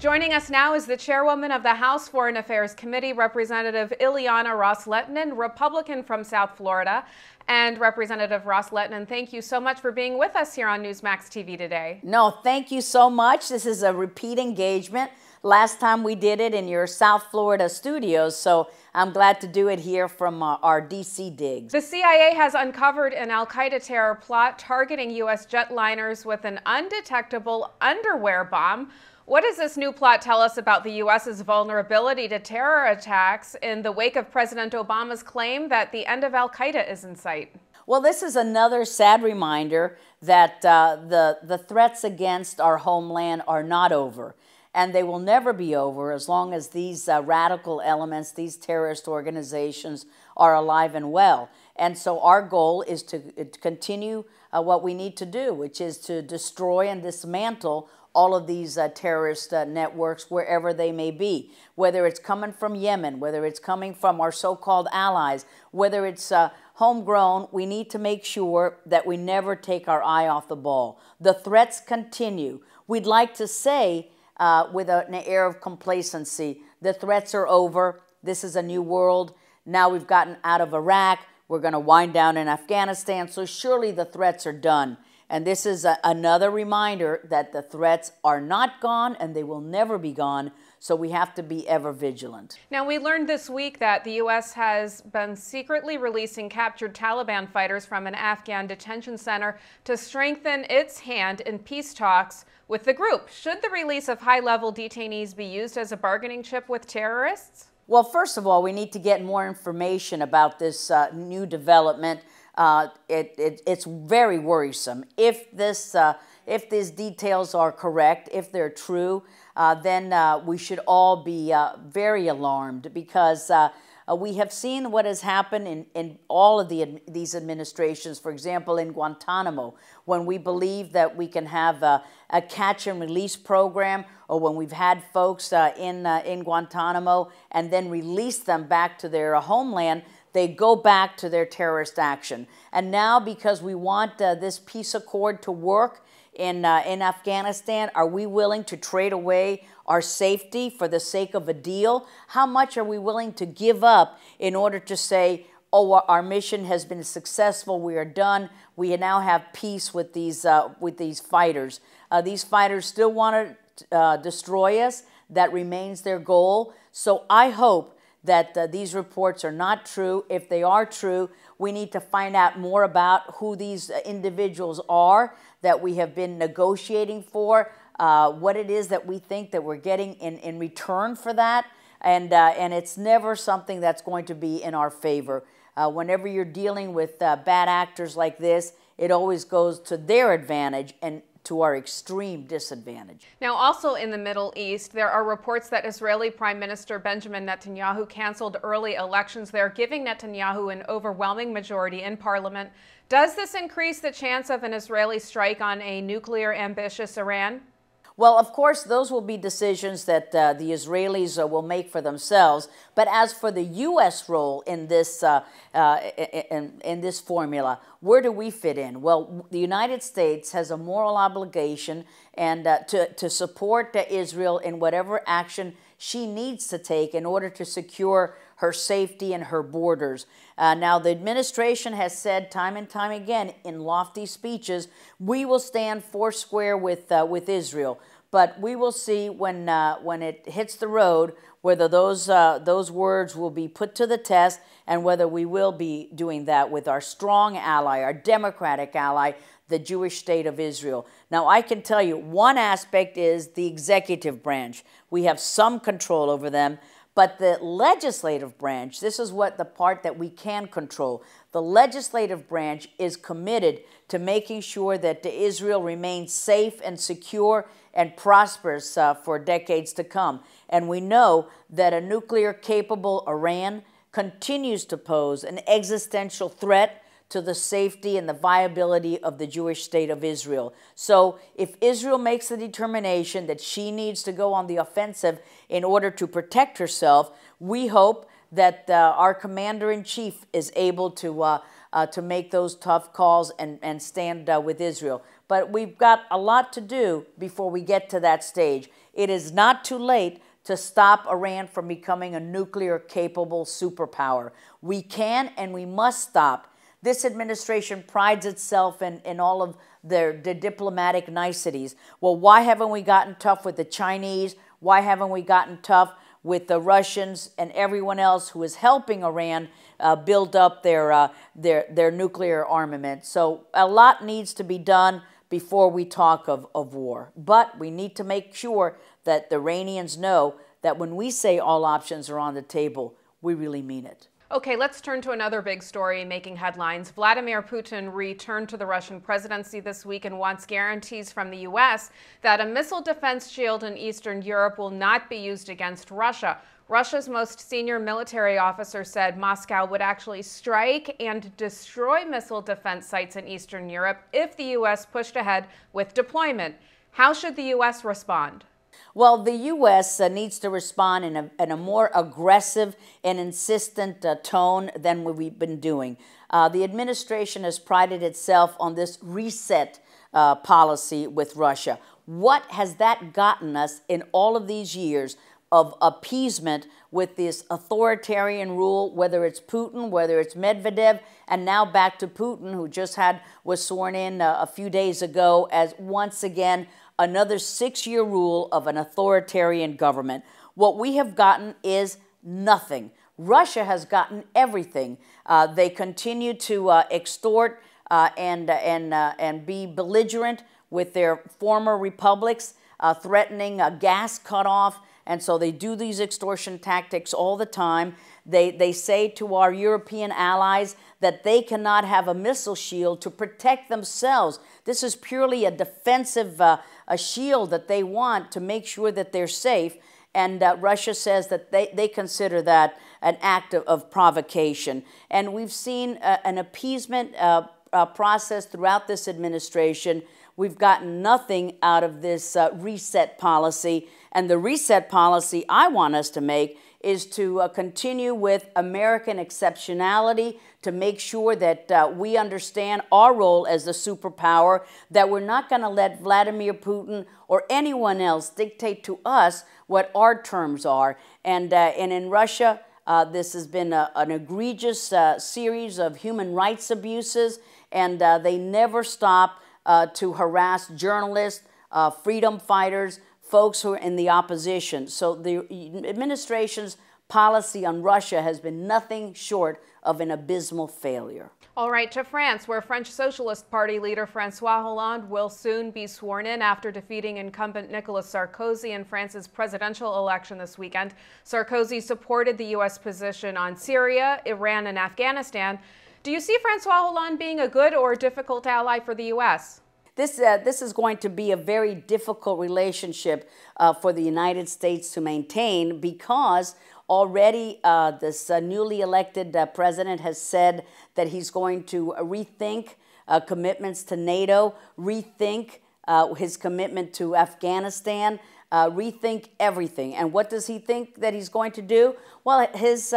Joining us now is the chairwoman of the House Foreign Affairs Committee, Representative Ileana Ros-Lehtinen, Republican from South Florida. And Representative Ros-Lehtinen, thank you so much for being with us here on Newsmax TV today. No, thank you so much. This is a repeat engagement. Last time we did it in your South Florida studios, so I'm glad to do it here from our D.C. digs. The CIA has uncovered an al-Qaeda terror plot targeting U.S. jetliners with an undetectable underwear bomb. What does this new plot tell us about the U.S.'s vulnerability to terror attacks in the wake of President Obama's claim that the end of al-Qaeda is in sight? Well, this is another sad reminder that the threats against our homeland are not over. And they will never be over as long as these radical elements, these terrorist organizations are alive and well. And so our goal is to continue what we need to do, which is to destroy and dismantle all of these terrorist networks wherever they may be, whether it's coming from Yemen, whether it's coming from our so-called allies, whether it's homegrown. We need to make sure that we never take our eye off the ball. The threats continue. We'd like to say, with an air of complacency, the threats are over. This is a new world. Now we've gotten out of Iraq. We're going to wind down in Afghanistan. So surely the threats are done. And this is another reminder that the threats are not gone and they will never be gone. So we have to be ever vigilant. Now, we learned this week that the U.S. has been secretly releasing captured Taliban fighters from an Afghan detention center to strengthen its hand in peace talks with the group. Should the release of high-level detainees be used as a bargaining chip with terrorists? Well, first of all, we need to get more information about this new development. It's very worrisome. If these details are correct, if they're true, then we should all be very alarmed, because we have seen what has happened in all of these administrations. For example, in Guantanamo, when we believe that we can have a catch and release program, or when we've had folks in Guantanamo and then release them back to their homeland, they go back to their terrorist action. And now, because we want this peace accord to work in Afghanistan, are we willing to trade away our safety for the sake of a deal? How much are we willing to give up in order to say, oh, our mission has been successful, we are done, we now have peace with these fighters? These fighters still want to destroy us. That remains their goal. So I hope that these reports are not true. If they are true, we need to find out more about who these individuals are that we have been negotiating for, what it is that we think that we're getting in return for that. And it's never something that's going to be in our favor. Whenever you're dealing with bad actors like this, it always goes to their advantage and to our extreme disadvantage. Now, also in the Middle East, there are reports that Israeli Prime Minister Benjamin Netanyahu canceled early elections there, giving Netanyahu an overwhelming majority in parliament. Does this increase the chance of an Israeli strike on a nuclear ambitious Iran? Well, of course, those will be decisions that the Israelis will make for themselves. But as for the U.S. role in this formula, where do we fit in? Well, the United States has a moral obligation and to support Israel in whatever action she needs to take in order to secure her safety and her borders. Now, the administration has said time and time again in lofty speeches, we will stand foursquare with Israel. But we will see when it hits the road whether those words will be put to the test and whether we will be doing that with our strong ally, our democratic ally, the Jewish state of Israel. Now, I can tell you one aspect is the executive branch. We have some control over them. But the legislative branch, this is what the part that we can control. The legislative branch is committed to making sure that Israel remains safe and secure and prosperous for decades to come. And we know that a nuclear-capable Iran continues to pose an existential threat to the safety and the viability of the Jewish state of Israel. So if Israel makes the determination that she needs to go on the offensive in order to protect herself, we hope that our commander-in-chief is able to make those tough calls and stand with Israel. But we've got a lot to do before we get to that stage. It is not too late to stop Iran from becoming a nuclear-capable superpower. We can and we must stop. This administration prides itself in all of their diplomatic niceties. Well, why haven't we gotten tough with the Chinese? Why haven't we gotten tough with the Russians and everyone else who is helping Iran build up their nuclear armament? So a lot needs to be done before we talk of war. But we need to make sure that the Iranians know that when we say all options are on the table, we really mean it. Okay, let's turn to another big story making headlines. Vladimir Putin returned to the Russian presidency this week and wants guarantees from the U.S. that a missile defense shield in Eastern Europe will not be used against Russia. Russia's most senior military officer said Moscow would actually strike and destroy missile defense sites in Eastern Europe if the U.S. pushed ahead with deployment. How should the U.S. respond? Well, the U.S. Needs to respond in a more aggressive and insistent tone than what we've been doing. The administration has prided itself on this reset policy with Russia. What has that gotten us in all of these years of appeasement with this authoritarian rule, whether it's Putin, whether it's Medvedev, and now back to Putin, who just was sworn in a few days ago as once again another 6-year rule of an authoritarian government. What we have gotten is nothing. Russia has gotten everything. They continue to extort and be belligerent with their former republics, threatening a gas cutoff. And so they do these extortion tactics all the time. They say to our European allies that they cannot have a missile shield to protect themselves. This is purely a defensive a shield that they want to make sure that they're safe. And Russia says that they consider that an act of provocation. And we've seen an appeasement process throughout this administration. We've gotten nothing out of this reset policy. And the reset policy I want us to make is to continue with American exceptionality, to make sure that we understand our role as the superpower, that we're not going to let Vladimir Putin or anyone else dictate to us what our terms are. And in Russia, this has been an egregious series of human rights abuses, and they never stop to harass journalists, freedom fighters, folks who are in the opposition. So the administration's policy on Russia has been nothing short of an abysmal failure. All right, to France, where French Socialist Party leader Francois Hollande will soon be sworn in after defeating incumbent Nicolas Sarkozy in France's presidential election this weekend. Sarkozy supported the U.S. position on Syria, Iran, and Afghanistan. Do you see Francois Hollande being a good or difficult ally for the U.S.? This is going to be a very difficult relationship for the United States to maintain, because already this newly elected president has said that he's going to rethink commitments to NATO, rethink his commitment to Afghanistan, rethink everything. And what does he think that he's going to do? Well, his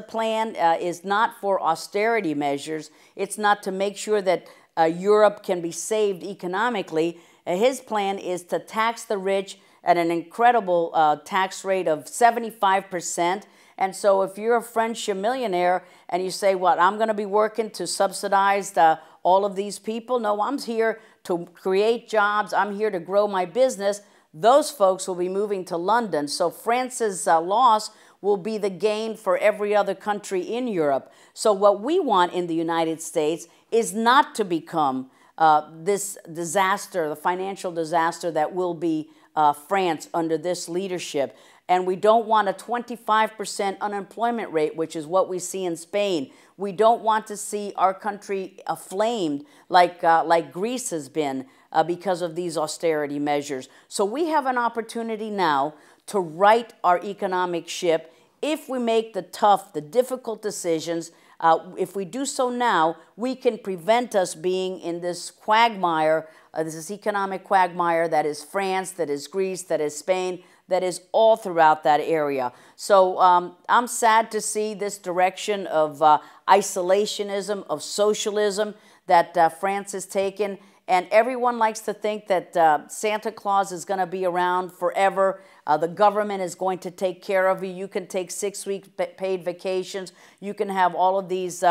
plan is not for austerity measures. It's not to make sure that Europe can be saved economically. His plan is to tax the rich at an incredible tax rate of 75%. And so if you're a French millionaire and you say, well, I'm going to be working to subsidize all of these people. No, I'm here to create jobs. I'm here to grow my business. Those folks will be moving to London. So France's loss will be the gain for every other country in Europe. So what we want in the United States is not to become this disaster, the financial disaster that will be France under this leadership. And we don't want a 25% unemployment rate, which is what we see in Spain. We don't want to see our country aflamed like Greece has been because of these austerity measures. So we have an opportunity now to right our economic ship if we make the tough, the difficult decisions. If we do so now, we can prevent us being in this quagmire, this economic quagmire that is France, that is Greece, that is Spain, that is all throughout that area. So I'm sad to see this direction of isolationism, of socialism that France has taken. And everyone likes to think that Santa Claus is going to be around forever. The government is going to take care of you. You can take 6 weeks paid vacations. You can have all of these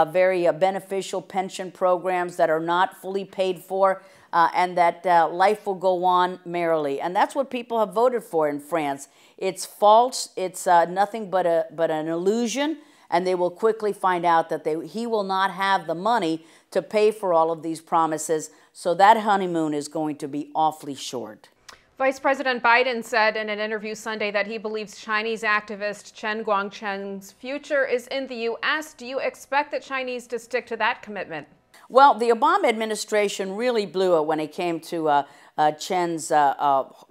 very beneficial pension programs that are not fully paid for, and that life will go on merrily. And that's what people have voted for in France. It's false. It's nothing but an illusion. And they will quickly find out that he will not have the money to pay for all of these promises. So that honeymoon is going to be awfully short. Vice President Biden said in an interview Sunday that he believes Chinese activist Chenguang's future is in the U.S. Do you expect the Chinese to stick to that commitment? Well, the Obama administration really blew it when it came to Chen's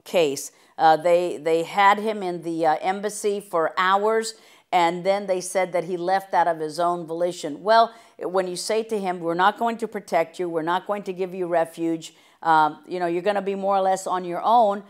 case. They had him in the embassy for hours, and then they said that he left out of his own volition. Well, when you say to him, we're not going to protect you, we're not going to give you refuge, you're going to be more or less on your own,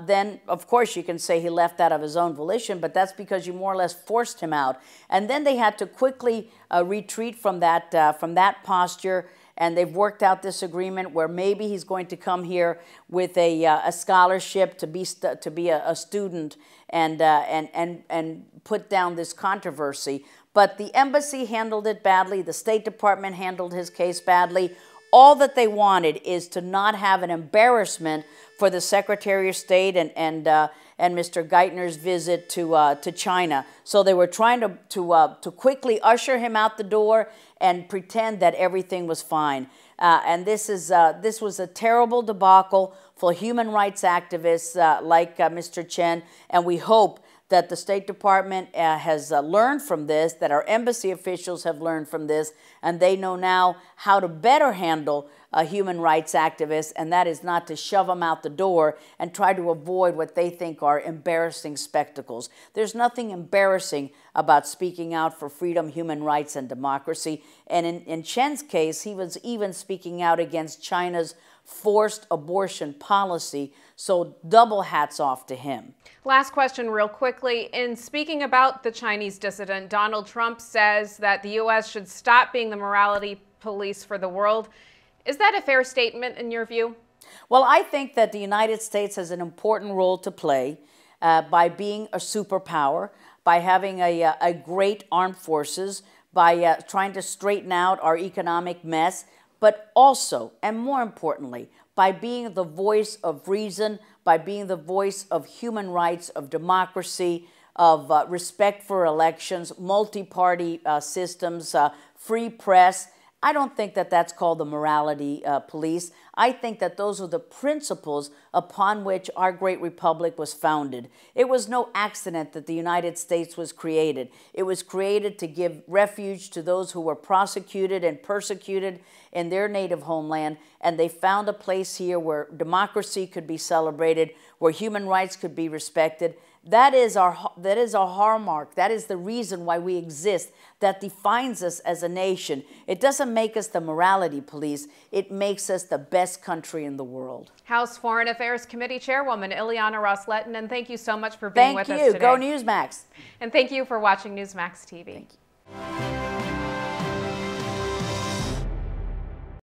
then of course you can say he left out of his own volition, but that's because you more or less forced him out. And then they had to quickly retreat from that posture, and they've worked out this agreement where maybe he's going to come here with a scholarship to be a student and put down this controversy. But the embassy handled it badly. The State Department handled his case badly. All that they wanted is to not have an embarrassment for the Secretary of State and Mr. Geithner's visit to China. So they were trying to quickly usher him out the door and pretend that everything was fine. And this was a terrible debacle for human rights activists like Mr. Chen, and we hope that the State Department has learned from this, that our embassy officials have learned from this, and they know now how to better handle human rights activists, and that is not to shove them out the door and try to avoid what they think are embarrassing spectacles. There's nothing embarrassing about speaking out for freedom, human rights, and democracy. And in Chen's case, he was even speaking out against China's forced abortion policy, so double hats off to him. Last question real quickly. In speaking about the Chinese dissident, Donald Trump says that the U.S. should stop being the morality police for the world. Is that a fair statement in your view? Well, I think that the United States has an important role to play by being a superpower, by having a great armed forces, by trying to straighten out our economic mess, but also, and more importantly, by being the voice of reason, by being the voice of human rights, of democracy, of respect for elections, multi-party systems, free press. I don't think that that's called the morality police. I think that those are the principles upon which our great republic was founded. It was no accident that the United States was created. It was created to give refuge to those who were prosecuted and persecuted in their native homeland, and they found a place here where democracy could be celebrated, where human rights could be respected. That is our hallmark. That is the reason why we exist. That defines us as a nation. It doesn't make us the morality police. It makes us the best country in the world. House Foreign Affairs Committee Chairwoman Ileana Ros-Lehtinen, thank you so much for being with us today. Thank you. Go Newsmax. And thank you for watching Newsmax TV. Thank you.